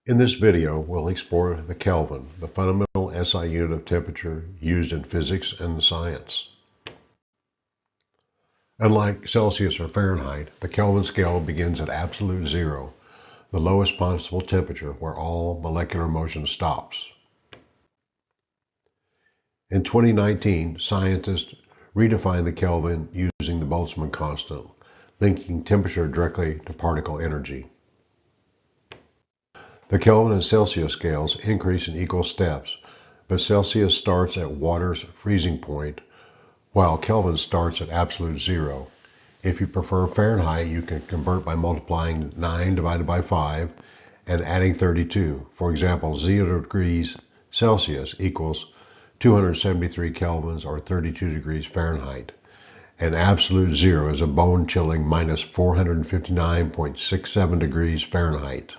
In this video, we'll explore the Kelvin, the fundamental SI unit of temperature used in physics and science. Unlike Celsius or Fahrenheit, the Kelvin scale begins at absolute zero, the lowest possible temperature where all molecular motion stops. In 2019, scientists redefined the Kelvin using the Boltzmann constant, linking temperature directly to particle energy. The Kelvin and Celsius scales increase in equal steps, but Celsius starts at water's freezing point, while Kelvin starts at absolute zero. If you prefer Fahrenheit, you can convert by multiplying 9 divided by 5 and adding 32. For example, 0 degrees Celsius equals 273 kelvins or 32 degrees Fahrenheit. And absolute zero is a bone-chilling minus 459.67 degrees Fahrenheit.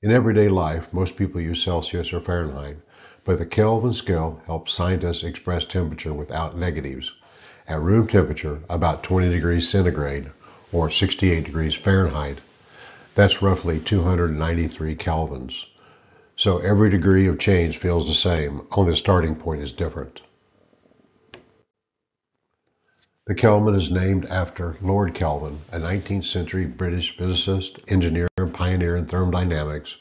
In everyday life, most people use Celsius or Fahrenheit, but the Kelvin scale helps scientists express temperature without negatives. At room temperature, about 20 degrees centigrade, or 68 degrees Fahrenheit, that's roughly 293 kelvins. So every degree of change feels the same, only the starting point is different. The Kelvin is named after Lord Kelvin, a 19th century British physicist, engineer, and pioneer in thermodynamics,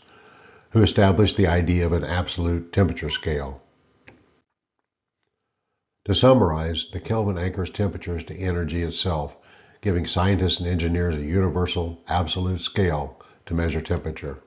who established the idea of an absolute temperature scale. To summarize, the Kelvin anchors temperatures to energy itself, giving scientists and engineers a universal, absolute scale to measure temperature.